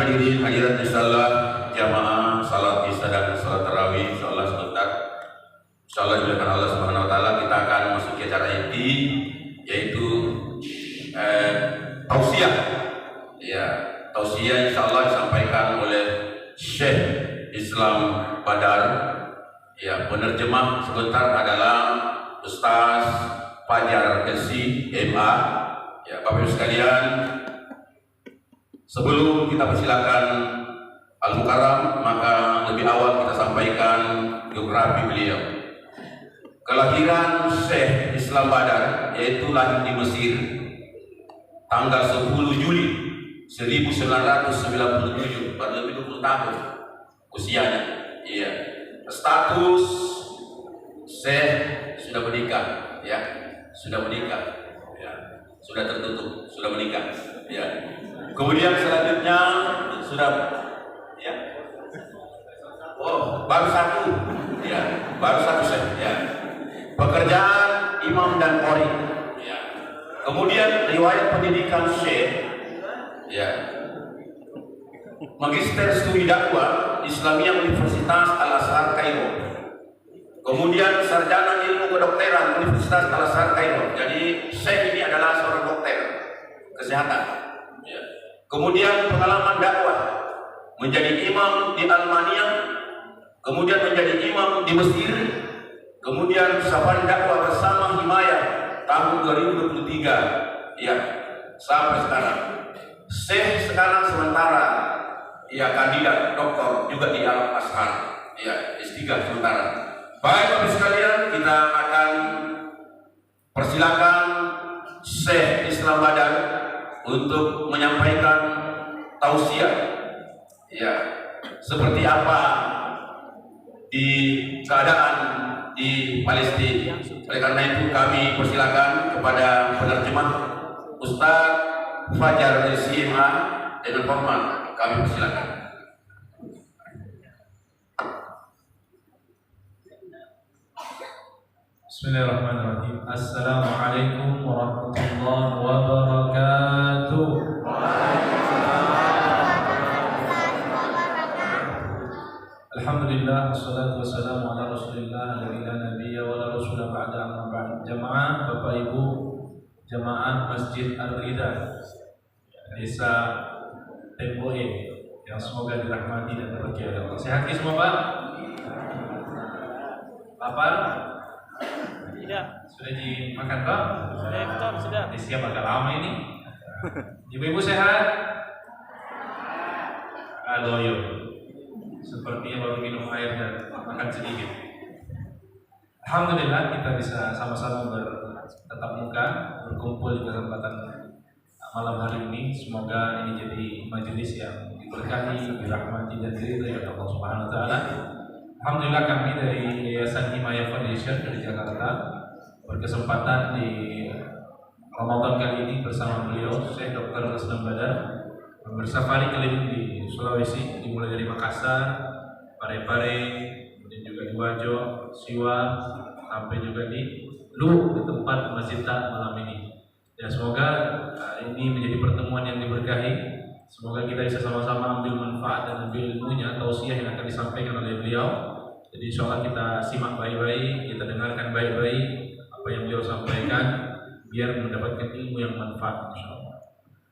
hadirin hadirat insyaallah jamaah salat isya dan salat tarawih insyaallah sebentar. Insyaallah dimuliakan Allah Subhanahu wa taala kita akan masuk ke acara inti yaitu tausiah. Ya, tausiah insyaallah disampaikan oleh Syekh Islam Badar. Ya, penerjemah sebentar adalah Ustaz Fajar Elsi MA. Ya, Bapak Ibu sekalian, sebelum kita persilakan Al-Mukarram, maka lebih awal kita sampaikan biografi beliau. Kelahiran Syekh Islam Badar yaitu lahir di Mesir tanggal 10 Juli 1997, baru lebih 20 tahun usianya. Iya. Status Syekh sudah menikah, ya, sudah menikah, ya, sudah tertutup, sudah menikah, ya. Kemudian selanjutnya sudah, ya, oh baru satu, ya, baru satu Syekh, ya. Pekerjaan imam dan qori, ya. Kemudian riwayat pendidikan Syekh, ya, Magister Studi Dakwah Islamiyah Universitas Al-Azhar Kairo. Kemudian sarjana ilmu kedokteran Universitas Al-Azhar Kairo. Jadi Syekh ini adalah seorang dokter kesehatan. Ya. Kemudian pengalaman dakwah menjadi imam di Almania, kemudian menjadi imam di Mesir, kemudian safari dakwah bersama Himayah tahun 2023, ya, sampai sekarang. Syekh sekarang sementara, ya, kandidat doktor juga di Al-Azhar, ya, S3 sementara. Baik Bapak sekalian, kita akan persilakan Syekh Islam Badar untuk menyampaikan tausiah, ya, seperti apa di keadaan di Palestina. Oleh karena itu kami persilakan kepada penerjemah Ustaz Fajar LCMA dengan hormat kami persilakan. Bismillahirrahmanirrahim. Assalamualaikum warahmatullahi wabarakatuh. Alhamdulillah wassalatu wassalamu ala Rasulillah alladzi la nabiyya wa la rasula ba'da amma ba'd. Jamaah Bapak Ibu jamaah Masjid Ar-Ridha Desa Temboe yang semoga dirahmati dan berkahi Allah. Sehat semua Pak? Lapar? Tidak. Sudah dimakan Pak? Sudah. Siap agak lama ini. Ibu-ibu sehat? Aloyo. Sepertinya baru minum air dan makan sedikit. Alhamdulillah kita bisa sama-sama bertatap muka, berkumpul di kesempatan malam hari ini. Semoga ini jadi majelis yang diberkahi, dirahmati dan diridhai oleh Allah Subhanahu wa taala. Alhamdulillah kami dari Yayasan Himayah Foundation dari Jakarta berkesempatan di Ramadan kali ini bersama beliau Syekh Dr. Islam Badar bersafari keliling di Sulawesi, dimulai dari Makassar, Parepare, kemudian juga di Wajo, Siwa, sampai juga di Lu, di tempat Masjid malam ini. Ya, semoga ini menjadi pertemuan yang diberkahi. Semoga kita bisa sama-sama ambil manfaat dan ambil ilmunya, tausiah yang akan disampaikan oleh beliau. Jadi insyaallah kita simak baik-baik, kita dengarkan baik-baik apa yang beliau sampaikan biar mendapatkan ilmu yang manfaat insyaallah.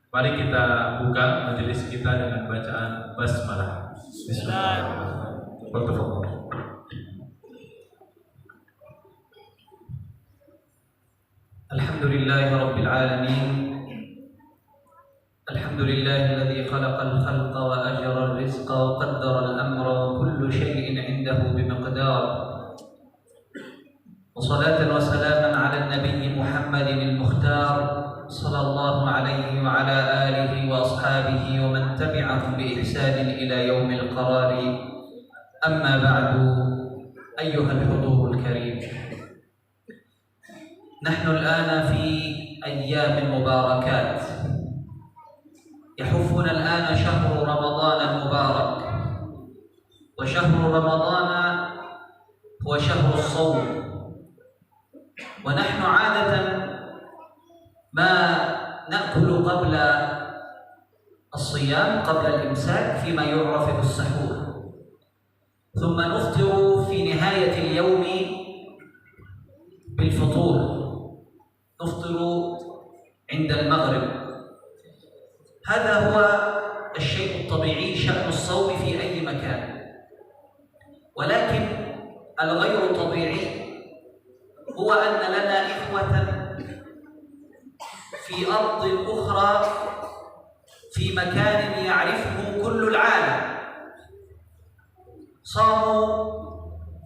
Mari kita buka majelis kita dengan bacaan basmalah. Bismillahirrahmanirrahim. Alhamdulillahirabbil alamin. Alhamdulillahilladzi khalaqal khalqa wa ajra ar-rizqa wa qaddara al-amra wa kullu shay'in 'indahu bimiqdar. Wa salatan wa salaman 'ala an-nabiy Muhammadin al-mukhtar sallallahu alaihi wa ala alihi wa ashabihi wa man tabi'ahum bi ihsanin ila yaumil qarari. Amma ba'du, ayyuhal hudurul karim. نحن الآن في أيام مباركات، يحفنا الآن شهر رمضان المبارك، وشهر رمضان هو شهر الصوم، ونحن عادة ما نأكل قبل الصيام قبل الإمساك فيما يعرف بالسحور، ثم نفطر في نهاية اليوم بالفطور، نفطر عند المغرب. هذا هو الشيء الطبيعي، شأن الصوم في أي مكان. ولكن الغير طبيعي هو أن لنا إخوة في أرض أخرى في مكان يعرفه كل العالم، صاموا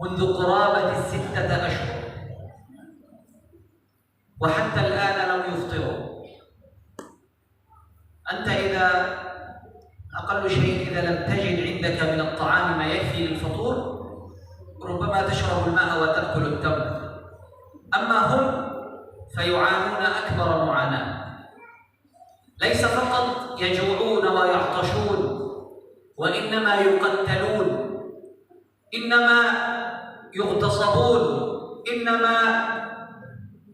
منذ قرابة 6 أشهر وحتى الآن لم يفطروا. أنت إذا أقل شيء إذا لم تجد عندك من الطعام ما يكفي للفطور ربما تشرب الماء وتأكل التمر، أما هم فيعانون أكبر معاناة. ليس فقط يجوعون ويعطشون، وإنما يقتلون، إنما يغتصبون، إنما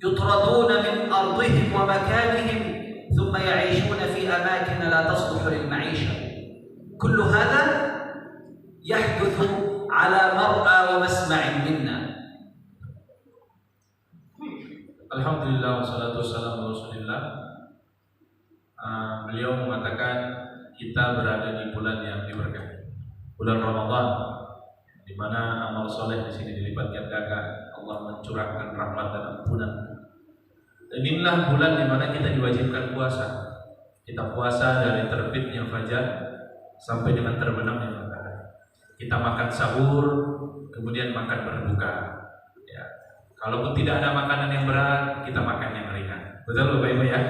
يطردون من أرضهم ومكانهم، ثم يعيشون في أماكن لا تصلح للمعيشة. كل هذا يحدث على مرأى ومسمع منا. Alhamdulillah wassalatu wassalamu ala Rasulillah. Beliau mengatakan kita berada di bulan yang diberkahi, bulan Ramadan, di mana amal soleh di sini dilipat gandakan. Allah mencurahkan rahmat dan ampunan. Dan inilah bulan di mana kita diwajibkan puasa. Kita puasa dari terbitnya fajar sampai dengan terbenamnya matahari. Kita makan sahur, kemudian makan berbuka. Ya. Kalaupun tidak ada makanan yang berat, kita makan yang ringan. Betul Bapak Ibu ya?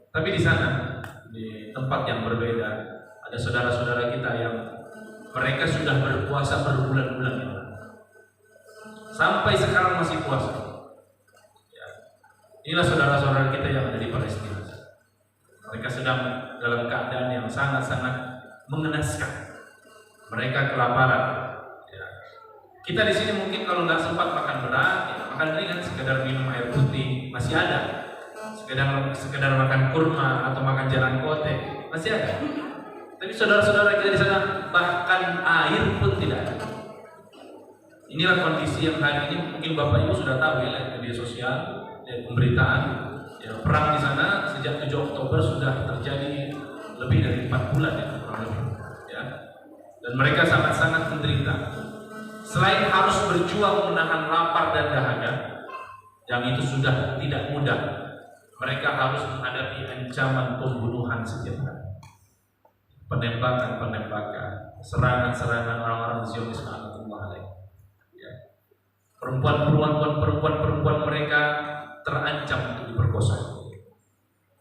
Tapi di sana, di tempat yang berbeda, ada saudara-saudara kita yang mereka sudah berpuasa berbulan-bulan sampai sekarang masih puasa. Ya. Inilah saudara-saudara kita yang ada di Palestina. Mereka sedang dalam keadaan yang sangat-sangat mengenaskan. Mereka kelaparan. Ya. Kita di sini mungkin kalau nggak sempat makan berat, ya, makan ringan, sekedar minum air putih masih ada. Sekedar makan kurma atau makan jalan kote masih ada. Tapi saudara-saudara kita di sana bahkan air pun tidak ada. Inilah kondisi yang hari ini mungkin Bapak Ibu sudah tahu ya, lihat media sosial, lihat pemberitaan. Ya, perang di sana sejak 7 Oktober sudah terjadi lebih dari 4 bulan ya, kurang lebih. Ya. Dan mereka sangat-sangat menderita. Selain harus berjuang menahan lapar dan dahaga, yang itu sudah tidak mudah, mereka harus menghadapi ancaman pembunuhan setiap hari, penembakan, serangan orang-orang Zionis rahmatullah alaih. Ya. Perempuan mereka terancam untuk diperkosa.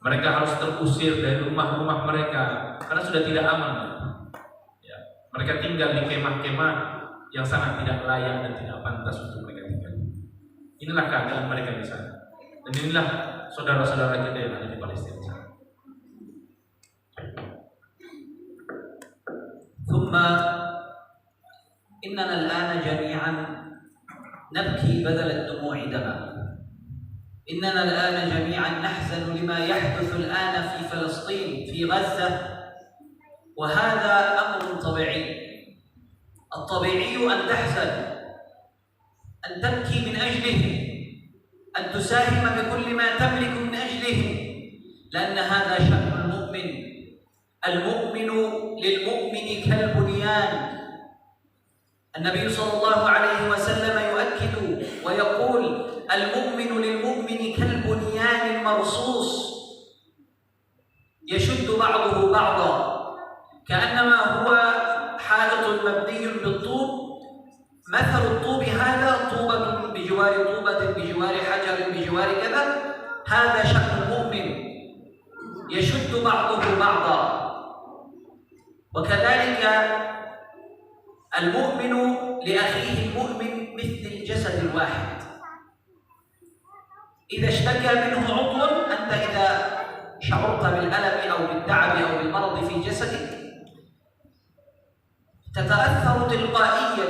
Mereka harus terusir dari rumah-rumah mereka karena sudah tidak aman. Ya. Mereka tinggal di kemah-kemah yang sangat tidak layak dan tidak pantas untuk mereka tinggal. Inilah keadaan mereka di sana. Dan inilah saudara-saudara kita yang ada di Palestina. ثم إننا الآن جميعا نبكي بدل الدموع دما. إننا الآن جميعا نحزن لما يحدث الآن في فلسطين في غزة، وهذا أمر طبيعي. الطبيعي أن تحزن، أن تبكي من أجلهم، أن تساهم بكل ما تملك من أجلهم، لأن هذا شأن المؤمن. المؤمن للمؤمن كالبنيان. النبي صلى الله عليه وسلم يؤكد ويقول: المؤمن للمؤمن كالبنيان المرصوص يشد بعضه بعضا، كأنما هو حائط مبني بالطوب. مثل الطوب هذا طوبة بجوار طوبة بجوار حجر بجوار كذا. هذا شأن المؤمن، يشد بعضه بعضا. وكذلك المؤمن لأخيه المؤمن مثل الجسد الواحد. إذا اشتكى منه عضو، أنت إذا شعرت بالألم أو بالتعب أو بالمرض في جسدك تتأثر تلقائيا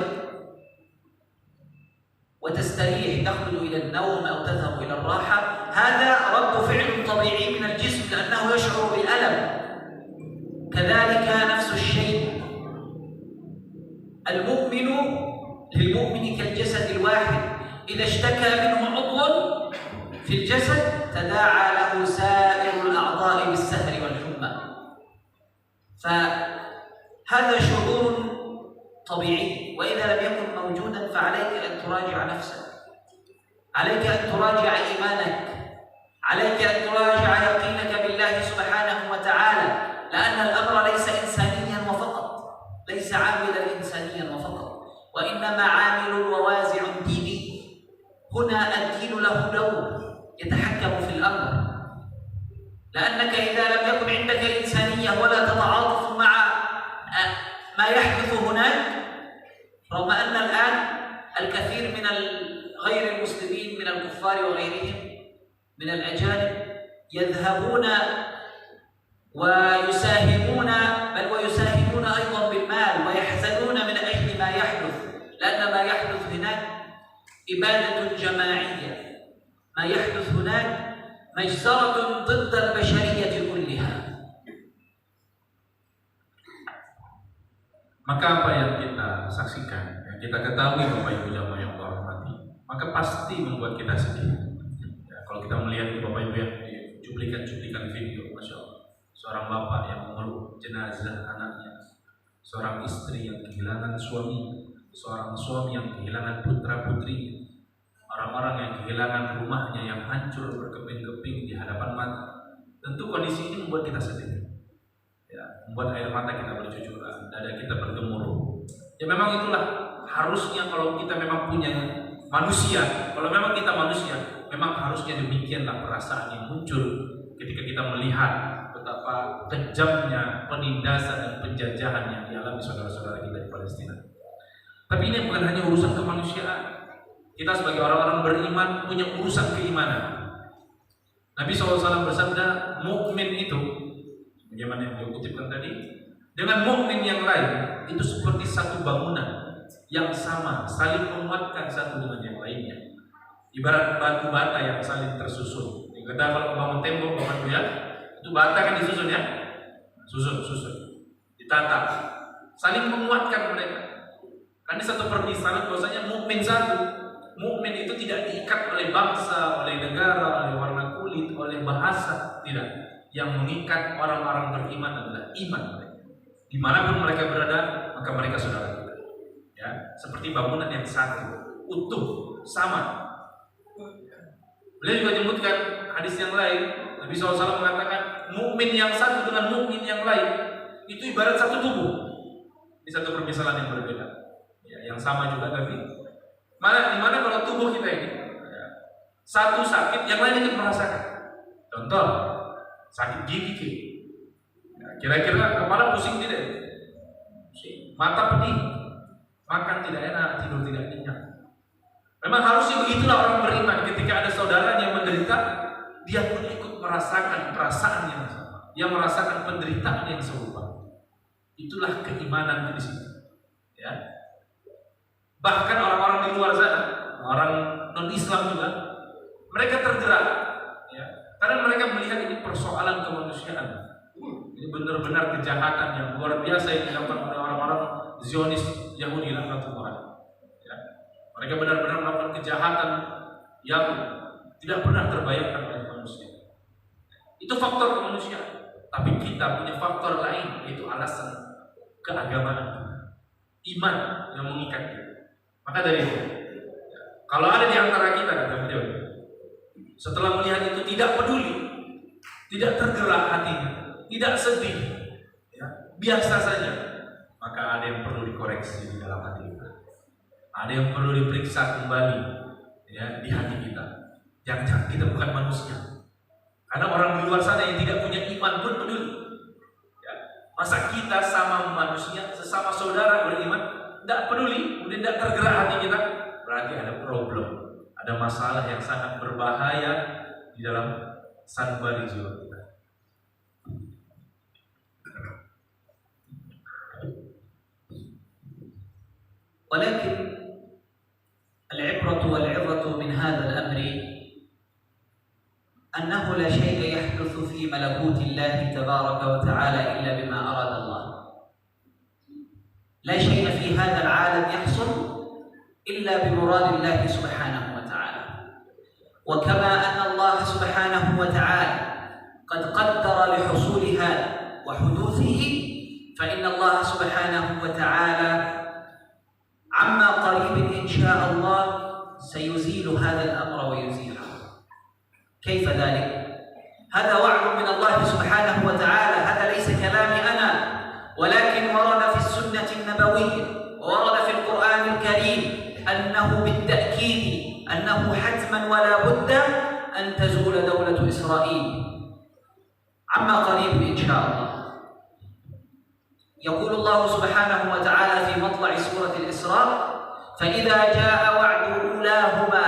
وتستريح، تخلد إلى النوم أو تذهب إلى الراحة. هذا رد فعل طبيعي من الجسم لأنه يشعر بالألم. كذلك نفس الشيء، المؤمن للمؤمن كالجسد الواحد، إذا اشتكى منه عضو في الجسد تداعى له سائر الأعضاء بالسهر والحمى. فهذا شعور طبيعي، وإذا لم يكن موجودا فعليك أن تراجع نفسك، عليك أن تراجع إيمانك، عليك أن تراجع يقينك بالله سبحانه وتعالى، لأن الأمر ليس إنسانيا وفقط، ليس عاملا إنسانيا وفقط، وإنما عامل ووازع ديني. هنا الدين له دور يتحكم في الأمر، لأنك إذا لم يكن عندك الإنسانية ولا تتعاطف مع ما يحدث هناك، رغم أن الآن الكثير من غير المسلمين من الكفار وغيرهم من الأجانب يذهبون ويساهمون، بل ويساهمون أيضا بالمال، ويحزنون من أجل ما يحدث، لأن ما يحدث هناك إبادة جماعية، ما يحدث هناك مجزرة ضد البشرية كلها. Maka apa yang kita saksikan, yang kita ketahui Bapak Ibu jamaah yang Allah hormati, maka pasti membuat kita sedih. Ya, kalau kita melihat Bapak Ibu yang di cuplikan video, Masya Allah, seorang bapak yang memeluk jenazah anaknya, seorang istri yang kehilangan suami, seorang suami yang kehilangan putra putri, orang-orang yang kehilangan rumahnya yang hancur berkeping-keping di hadapan mata. Tentu kondisi ini membuat kita sedih. Ya, membuat air mata kita bercucuran, dada kita bergemuruh. Ya memang itulah harusnya kalau kita memang punya manusia, kalau memang kita manusia, memang harusnya demikianlah perasaan yang muncul ketika kita melihat betapa kejamnya penindasan dan penjajahan yang dialami saudara-saudara kita di Palestina. Tapi ini bukan hanya urusan kemanusiaan. Kita sebagai orang-orang beriman punya urusan keimanan. Nabi SAW bersabda, mukmin itu bagaimana yang dikutipkan tadi, dengan mukmin yang lain itu seperti satu bangunan yang sama, saling menguatkan satu dengan yang lainnya. Ibarat batu bata yang saling tersusun. Kita kalau bangun tembok, bangun ya, itu bata kan disusun ya, susun, ditata, saling menguatkan mereka. Karena satu permisalan bahwasanya mukmin satu. Mukmin itu tidak diikat oleh bangsa, oleh negara, oleh warna kulit, oleh bahasa, tidak. Yang mengikat orang-orang beriman adalah iman mereka. Dimanapun mereka berada, maka mereka saudara kita. Ya, seperti bangunan yang satu, utuh, sama. Beliau juga menyebutkan hadis yang lain, Nabi SAW mengatakan, mukmin yang satu dengan mukmin yang lain itu ibarat satu tubuh. Ini satu permisalan yang berbeda. Ya, yang sama juga tadi. Dimana kalau tubuh kita ini satu sakit, yang lain ikut merasakan. Contoh, sakit gigi, kira-kira kepala pusing tidak? Mata pedih, makan tidak enak, tidur tidak nyenyak. Memang harusnya begitulah orang beriman. Ketika ada saudaranya yang menderita, dia pun ikut merasakan perasaan yang sama, dia merasakan penderitaan yang serupa. Itulah keimanan di sini. Ya. Bahkan orang-orang di luar sana, orang non-Islam juga, mereka tergerak, ya, karena mereka melihat ini persoalan kemanusiaan. Ini benar-benar kejahatan yang luar biasa yang dilakukan oleh orang-orang Zionis Yahudi laknatullah. Ya. Mereka benar-benar melakukan kejahatan yang tidak pernah terbayangkan oleh manusia. Itu faktor kemanusiaan. Tapi kita punya faktor lain, yaitu alasan keagamaan, iman yang mengikat kita. Maka dari itu, kalau ada di antara kita, kata beliau, setelah melihat itu tidak peduli, tidak tergerak hatinya, tidak sedih, ya, biasa saja, maka ada yang perlu dikoreksi di dalam hati kita. Ada yang perlu diperiksa kembali, ya, di hati kita. Jangan kita bukan manusia. Karena orang di luar sana yang tidak punya iman pun peduli. Ya, masa kita sama manusia, sesama saudara beriman, tidak peduli, kemudian tidak tergerak hati kita, berarti ada problem, ada masalah yang sangat berbahaya di dalam sanubari jiwa kita. ولكن العبرة والعظة من هذا الأمر أنه لا شيء يحدث في في ملكوت الله تبارك وتعالى إلا بما أراد الله. لا شيء في هذا العالم يحصل إلا بمراد الله سبحانه وتعالى. وكما أن الله سبحانه وتعالى قد قدر لحصول هذا وحدوثه، فإن الله سبحانه وتعالى عما قريب إن شاء الله سيزيل هذا الأمر ويزيله. كيف ذلك؟ هذا وعد من الله سبحانه وتعالى، هذا ليس كلامي أنا، ولكن ورد في السنة النبوية وورد في القرآن الكريم أنه بالتأكيد أنه حتما ولا بد أن تزول دولة إسرائيل عما قريب إن شاء الله. يقول الله سبحانه وتعالى في مطلع سورة الإسراء: فإذا جاء وعد أولاهما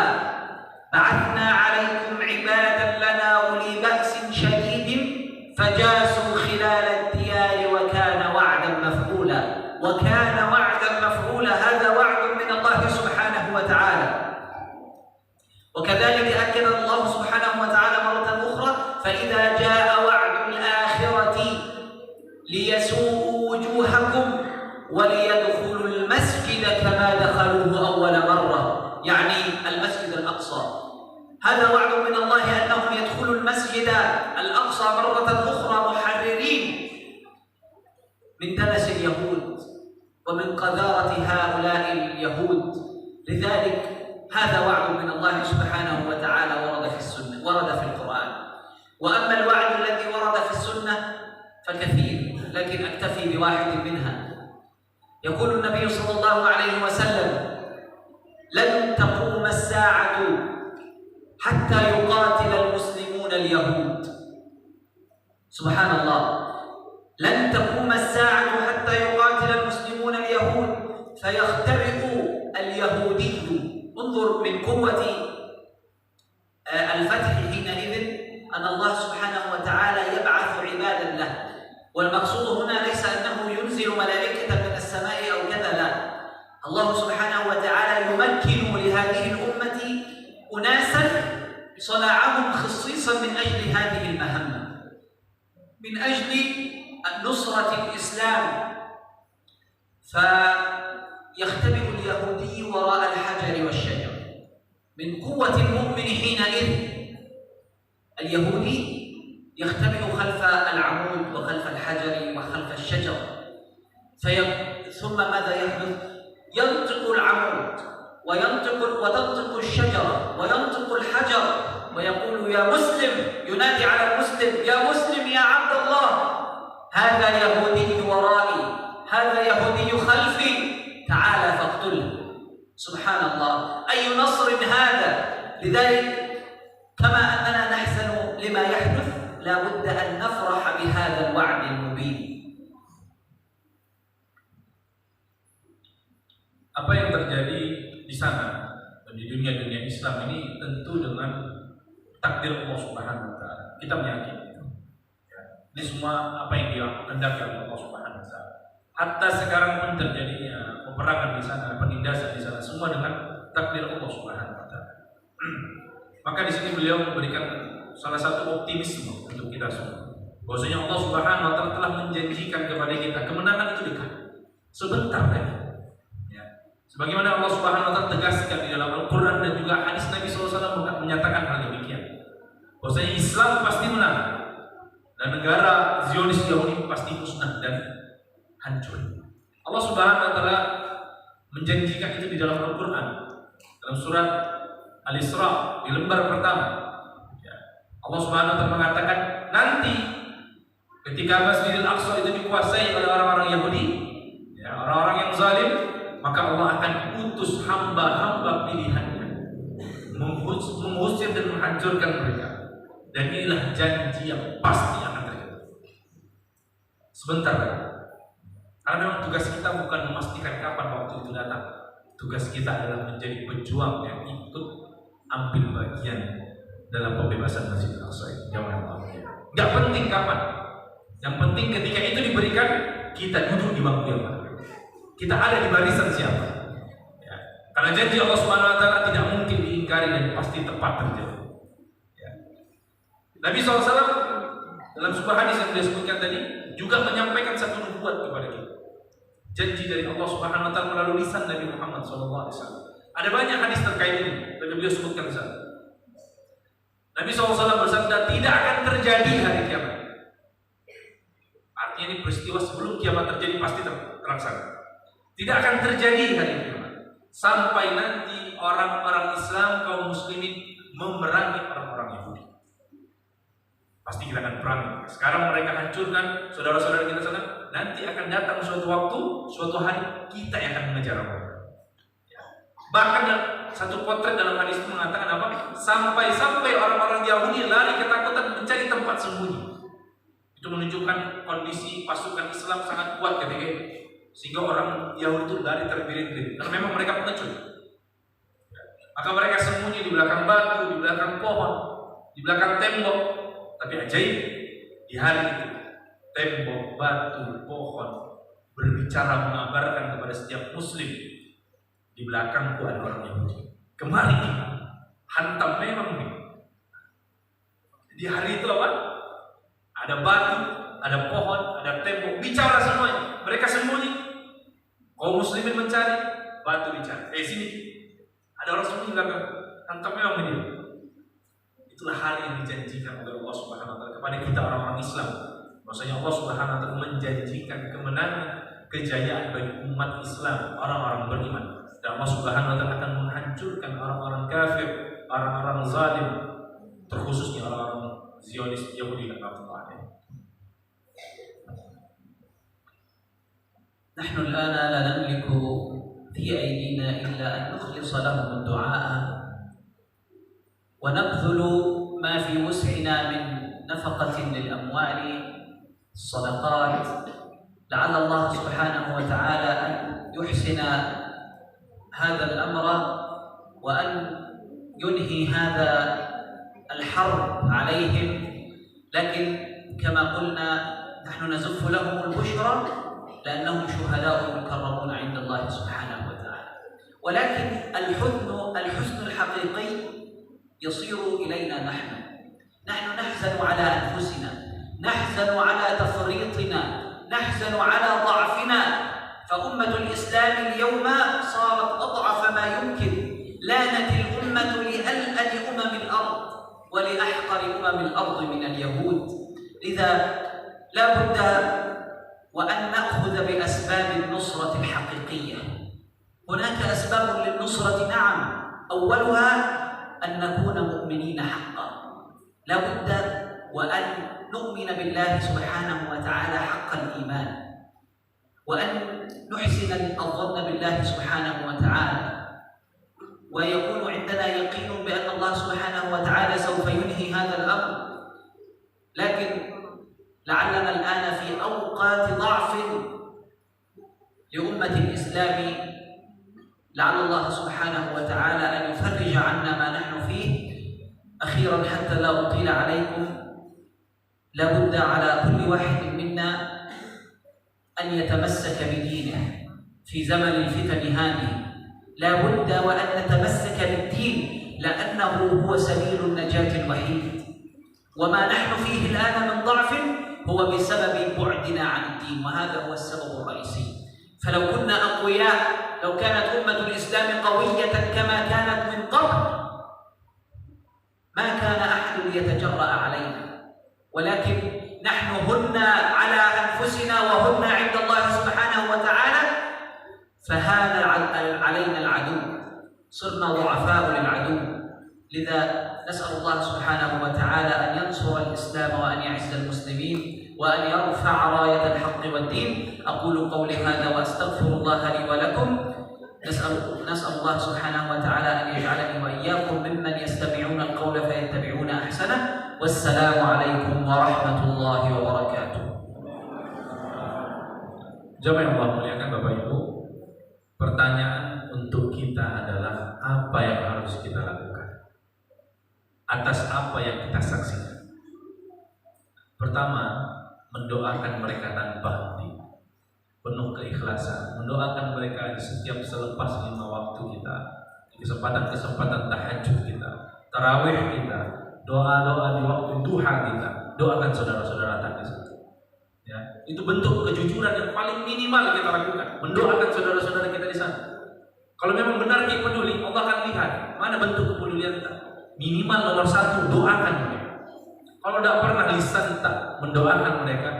بعثنا عليكم عبادا لنا أولي بأس شديد فجاسوا خلال الديار وكان وعدا مفعولا. وكان وعدا مفعولا، هذا وعد من الله سبحانه وتعالى. وكذلك أكد الله سبحانه وتعالى مرة أخرى: فإذا جاء وعد الآخرة ليسوءوا وجوهكم وليدخلوا المسجد كما دخلوه أول مرة، يعني المسجد الأقصى. هذا وعد من الله أنهم يدخلوا المسجد الأقصى مرة أخرى محررين من دنس اليهود ومن قذارة هؤلاء اليهود. لذلك هذا وعد من الله سبحانه وتعالى ورد في السنة، ورد في القرآن. وأما الوعد الذي ورد في السنة فكثير، لكن أكتفي بواحد منها. يقول النبي صلى الله عليه وسلم: لن تقوم الساعة حتى يقاتل المسلمون اليهود. سبحان الله، لن تقوم الساعة حتى يقاتل المسلمون اليهود فيختبئ اليهودي. انظر من قوة الفتح حينئذ أن الله سبحانه وتعالى يبعث عبادا له. والمقصود هنا ليس أنه ينزل ملائكة من السماء أو كذا، لا، الله سبحانه وتعالى يمكن لهذه الأمة أناسا صنعهم خصيصا من أجل هذه المهمة، من أجل نصرة الإسلام. فيختبئ اليهودي وراء الحجر والشجر. من قوة المؤمن حينئذ اليهودي يختبئ خلف العمود وخلف الحجر وخلف الشجر. ثم ماذا يحدث؟ ينطق العمود وتنطق الشجرة وينطق الحجر ويقول: يا مسلم، ينادي على المسلم: يا مسلم يا عبد الله، هذا يهودي ورائي، هذا يهودي خلفي، تعال فاقتله. سبحان الله، أي نصر هذا! لذلك كما أننا نحزن لما يحدث، لا بد أن نفرح بهذا الوعد المبين. Apa yang terjadi di sana dan di dunia Islam ini tentu dengan takdir Allah Subhanahu wa taala. Kita meyakini itu. Ya. Ini semua apa yang dikehendaki oleh Allah Subhanahu wa taala. Hatta sekarang pun terjadinya peperangan di sana, penindasan di sana, semua dengan takdir Allah Subhanahu wa taala. Maka di sini beliau memberikan salah satu optimisme untuk kita semua. Bahwasanya Allah Subhanahu wa taala telah menjanjikan kepada kita kemenangan itu dekat. Sebentar lagi. Sebagaimana Allah Subhanahu wa taala tegaskan di dalam Al-Qur'an dan juga hadis Nabi SAW menyatakan hal demikian. Bahwasanya Islam pasti menang dan negara Zionis Yahudi pasti musnah dan hancur. Allah Subhanahu wa taala menjanjikan itu di dalam Al-Qur'an. Dalam surat Al-Isra di lembar pertama. Allah Subhanahu wa taala mengatakan nanti ketika Masjidil Aqsa itu dikuasai oleh orang-orang Yahudi, orang-orang yang zalim, maka Allah akan utus hamba-hamba pilihannya mengusir dan menghancurkan mereka. Dan inilah janji yang pasti akan terjadi. Sebentar lagi. Karena memang tugas kita bukan memastikan kapan waktu itu datang. Tugas kita adalah menjadi pejuang yang ikut ambil bagian dalam pembebasan Masjidil Aqsa. Jangan lupa. Gak penting kapan. Yang penting ketika itu diberikan, kita duduk di bangku yang mana. Kita ada di barisan siapa? Ya. Karena janji Allah Subhanahu wa taala tidak mungkin diingkari dan pasti tepat terjadi. Ya. Nabi SAW dalam sebuah hadis yang dia sebutkan tadi juga menyampaikan satu nubuat kepada kita. Janji dari Allah Subhanahu wa taala melalui lisan Nabi Muhammad SAW. Ada banyak hadis terkait ini dan beliau sebutkan di sana. Nabi SAW bersabda, tidak akan terjadi hari kiamat. Artinya ini peristiwa sebelum kiamat terjadi pasti terlaksana. Tidak akan terjadi hari kiamat sampai nanti orang-orang Islam kaum muslimin memerangi orang-orang Yahudi. Pasti kita akan perang. Sekarang mereka hancurkan saudara-saudara kita sana. Nanti akan datang suatu waktu, suatu hari kita yang akan mengejar mereka. Bahkan satu potret dalam hadis itu mengatakan apa? Sampai orang-orang Yahudi lari ketakutan mencari tempat sembunyi. Itu menunjukkan kondisi pasukan Islam sangat kuat ketika itu. Sehingga orang Yahudi itu lari terbirit-birit. Karena memang mereka pengecut. Maka mereka sembunyi di belakang batu, di belakang pohon, di belakang tembok. Tapi ajaib, di hari itu tembok, batu, pohon berbicara mengabarkan kepada setiap muslim, di belakangku ada orang Yahudi. Kemari kita hantam memang nih. Di hari itu apa? Ada batu, ada pohon, ada tembok, bicara semuanya. Mereka sembunyi. Kaum muslimin mencari, batu bicara. Sini. Ada orang sembunyi belakang. Hantam memang ini. Itulah hal yang dijanjikan oleh Allah Subhanahu wa taala kepada kita orang-orang Islam. Maksudnya Allah Subhanahu wa taala menjanjikan kemenangan, kejayaan bagi umat Islam, orang-orang beriman. Dan Allah Subhanahu wa taala akan menghancurkan orang-orang kafir, orang-orang zalim, terkhususnya orang-orang Zionis Yahudi dan Allah. نحن الآن لا نملك في أيدينا إلا أن نخلص لهم الدعاء ونبذل ما في وسعنا من نفقة للأموال، الصدقات، لعل الله سبحانه وتعالى أن يحسن هذا الأمر وأن ينهي هذا الحرب عليهم. لكن كما قلنا نحن نزف لهم البشرى لأنهم شهداء مكرمون عند الله سبحانه وتعالى. ولكن الحزن الحقيقي يصير إلينا نحن نحزن على أنفسنا، نحزن على تفريطنا، نحزن على ضعفنا. فأمة الإسلام اليوم صارت أضعف ما يمكن. لانت الأمة لألأن أمم الأرض ولأحقر أمم الأرض من اليهود. لذا لا بد وأن نأخذ بأسباب النصرة الحقيقية. هناك أسباب للنصرة، نعم، أولها أن نكون مؤمنين حقا. لا بد وأن نؤمن بالله سبحانه وتعالى حق الإيمان، وأن نحسن الظن بالله سبحانه وتعالى، ويكون عندنا يقين بأن الله سبحانه وتعالى سوف ينهي هذا الأمر. لكن لعلنا الآن في أوقات ضعف لأمة الإسلام. لعل الله سبحانه وتعالى أن يفرج عنا ما نحن فيه. أخيرا حتى لا أطيل عليكم، لابد على كل واحد منا أن يتمسك بدينه في زمن الفتن هذه. لابد وأن نتمسك بالدين لأنه هو سبيل النجاة الوحيد. وما نحن فيه الآن من ضعف هو بسبب بعدنا عن الدين، وهذا هو السبب الرئيسي. فلو كنا أقوياء، لو كانت أمة الإسلام قوية كما كانت من قبل، ما كان أحد يتجرأ علينا. ولكن نحن هنا على أنفسنا وهنا عند الله سبحانه وتعالى، فهان علينا العدو، صرنا ضعفاء للعدو. لذا نسأل الله سبحانه وتعالى أن ينصر الإسلام وأن يعز المسلمين وأن يرفع راية الحق والدين. أقول قولي هذا وأستغفر الله لي ولكم. نسأل الله سبحانه وتعالى أن يجعلني وإياكم ممن يستمعون القول فيتبعون أحسنه. والسلام عليكم ورحمة الله وبركاته. Jamaah yang Allah muliakan Bapak Ibu, pertanyaan untuk kita adalah apa yang harus kita lakukan atas apa yang kita saksikan. Pertama, mendoakan mereka tanpa henti, penuh keikhlasan, mendoakan mereka di setiap selepas 5 waktu kita, di kesempatan-kesempatan tahajud kita, tarawih kita, doa-doa di waktu duha kita, doakan saudara-saudara tadi. Ya, itu bentuk kejujuran yang paling minimal kita lakukan, mendoakan saudara-saudara kita di sana. Kalau memang benar kita peduli, Allah akan lihat mana bentuk kepedulian kita. Minimal nomor 1, doakan mereka. Kalau tidak pernah lisan tak mendoakan mereka,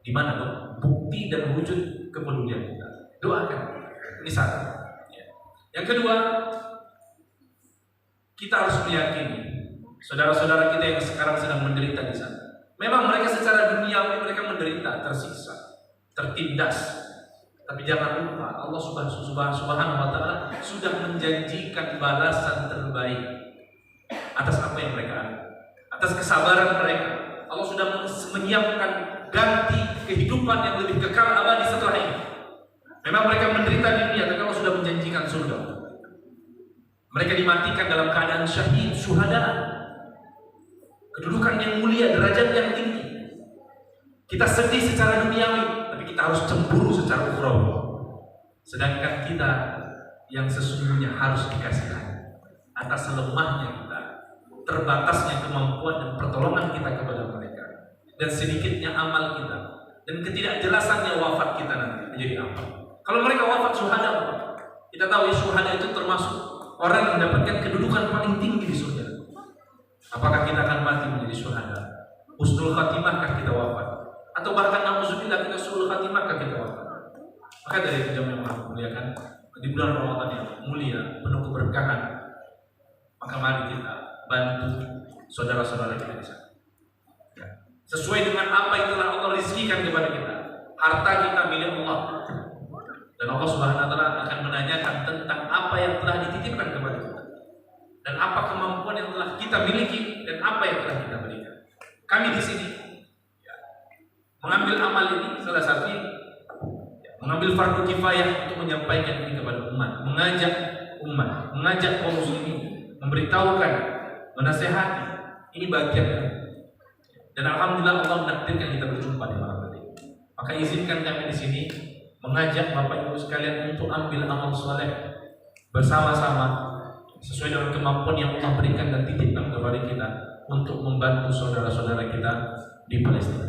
di mana bukti dan wujud kepedulian kita? Doakan. Ini satu. Ya. Yang kedua, kita harus meyakini saudara-saudara kita yang sekarang sedang menderita di sana. Memang mereka secara duniawi mereka menderita, tersiksa, tertindas. Tapi jangan lupa Allah Subhanahu wa taala sudah menjanjikan balasan terbaik atas apa yang mereka alami, atas kesabaran mereka. Allah sudah menyiapkan ganti kehidupan yang lebih kekal abadi setelah ini. Memang mereka menderita di dunia, tapi Allah sudah menjanjikan surga. Mereka dimatikan dalam keadaan syahid, syuhada. Kedudukan yang mulia, derajat yang tinggi. Kita sedih secara duniawi, tapi kita harus cemburu secara ukhrawi. Sedangkan kita yang sesungguhnya harus dikasihkan atas lemahnya kita, terbatasnya kemampuan dan pertolongan kita kepada mereka, dan sedikitnya amal kita, dan ketidakjelasannya wafat kita nanti menjadi apa. Kalau mereka wafat syuhada, kita tahu ya syuhada itu termasuk orang yang mendapatkan kedudukan paling tinggi di surga. Apakah kita akan mati menjadi syuhada? Husnul khatimahkah kita wafat? Atau bahkan na'udzubillah kita suul khatimahkah kita wafat? Maka dari itu jamaah yang muliakan, di bulan Ramadan yang mulia, penuh keberkahan, maka mari kita bantu saudara-saudara kita di sana. Ya. Sesuai dengan apa yang telah Allah rizkikan kepada kita. Harta kita milik Allah. Dan Allah Subhanahu wa taala akan menanyakan tentang apa yang telah dititipkan kepada kita. Dan apa kemampuan yang telah kita miliki dan apa yang telah kita berikan. Kami di sini ya, mengambil amal ini salah satunya ya, mengambil fardu kifayah untuk menyampaikan ini kepada umat, mengajak kaum muslimin, memberitahukan, menasehati. Ini bagian. Dan alhamdulillah Allah menakdirkan kita berjumpa di malam hari. Maka izinkan kami di sini mengajak Bapak Ibu sekalian untuk ambil amal soleh bersama-sama sesuai dengan kemampuan yang Allah berikan dan titipkan kepada kita untuk membantu saudara-saudara kita di Palestina.